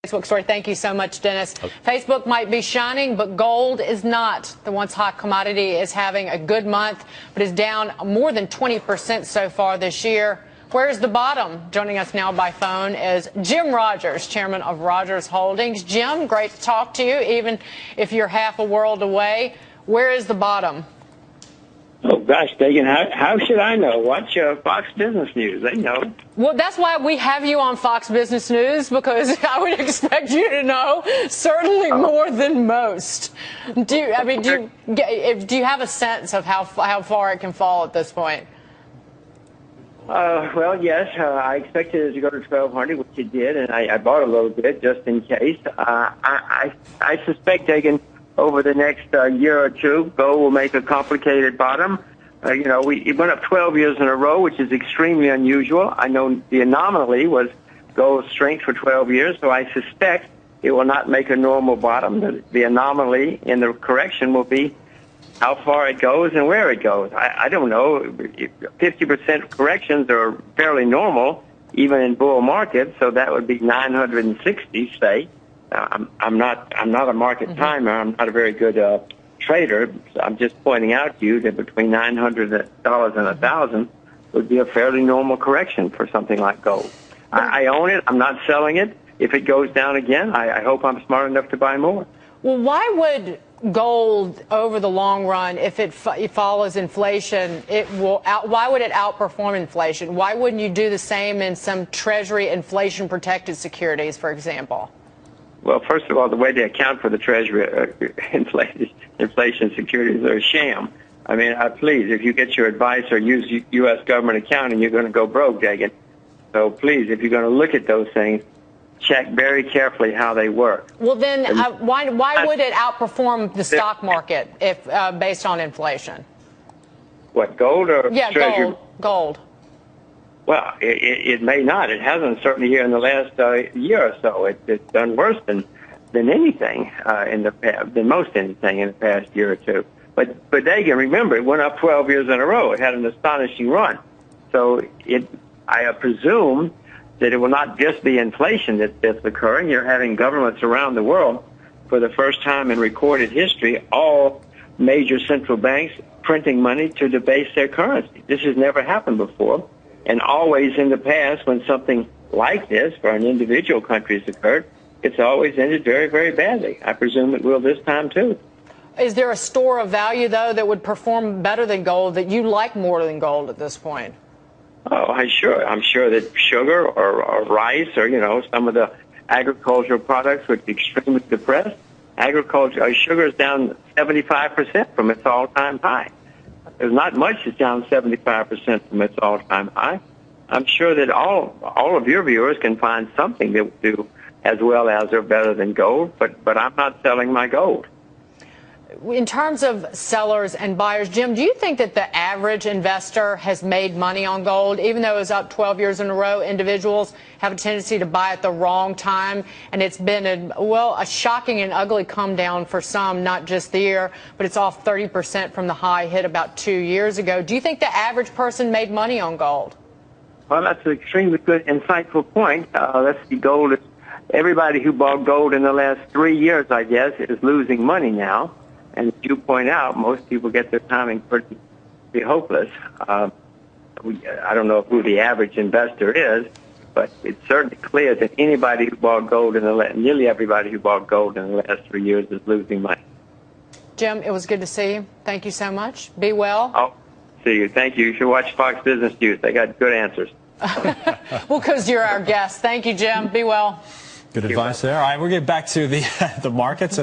Facebook story. Thank you so much, Dennis. Okay. Facebook might be shining, but gold is not. The once hot commodity is having a good month, but is down more than 20% so far this year. Where's the bottom? Joining us now by phone is Jim Rogers, chairman of Rogers Holdings. Jim, great to talk to you, even if you're half a world away. Where is the bottom? Oh, gosh, Dagan, how should I know? Watch Fox Business News. They know. Well, that's why we have you on Fox Business News, because I would expect you to know certainly more than most. Do you have a sense of how far it can fall at this point? Well, yes, I expected it to go to 1,200, which it did, and I bought a little bit just in case. I suspect, Dagan, over the next year or two, gold will make a complicated bottom. It went up 12 years in a row, which is extremely unusual. I know the anomaly was gold's strength for 12 years, so I suspect it will not make a normal bottom. The anomaly in the correction will be how far it goes and where it goes. I don't know. 50% corrections are fairly normal, even in bull markets, so that would be 960, say. I'm not a market timer. I'm not a very good trader. I'm just pointing out to you that between $900 and $1,000 would be a fairly normal correction for something like gold. I own it. I'm not selling it. If it goes down again, I hope I'm smart enough to buy more. Well, why would gold, over the long run, if it follows inflation, why would it outperform inflation? Why wouldn't you do the same in some Treasury inflation-protected securities, for example? Well, first of all, the way they account for the Treasury inflation securities are a sham. I mean, please, if you get your advice or use U.S. government accounting, you're going to go broke, Dagan. So please, if you're going to look at those things, check very carefully how they work. Well, then why would it outperform the stock market if based on inflation? What, gold or Treasury? Gold. Well, it may not. It hasn't, certainly here in the last year or so. It's done worse than anything than most anything in the past year or two. But Dagan, remember, it went up 12 years in a row. It had an astonishing run. So I presume that it will not just be inflation that's occurring. You're having governments around the world, for the first time in recorded history, all major central banks printing money to debase their currency. This has never happened before. And always in the past, when something like this for an individual country has occurred, it's always ended very, very badly. I presume it will this time, too. Is there a store of value, though, that would perform better than gold, that you like more than gold at this point? Oh, I'm sure that sugar or rice or, some of the agricultural products would be extremely depressed. Sugar is down 75% from its all-time high. There's not much that's down 75% from its all-time high. I'm sure that all of your viewers can find something that will do as well as or better than gold, but I'm not selling my gold. In terms of sellers and buyers, Jim, do you think that the average investor has made money on gold? Even though it was up 12 years in a row, individuals have a tendency to buy at the wrong time, and it's been a shocking and ugly come down for some, not just the year, but it's off 30% from the high hit about 2 years ago. Do you think the average person made money on gold? Well, that's an extremely good, insightful point. Let's see, gold is, everybody who bought gold in the last 3 years, I guess, is losing money now. And as you point out, most people get their timing pretty hopeless. I don't know who the average investor is, but it's certainly clear that anybody who bought gold nearly everybody who bought gold in the last 3 years is losing money. Jim, it was good to see you. Thank you so much. Be well. Oh, see you. Thank you. You should watch Fox Business News. They got good answers. Well, because you're our guest. Thank you, Jim. Be well. Good advice there. All right, we'll get back to the markets at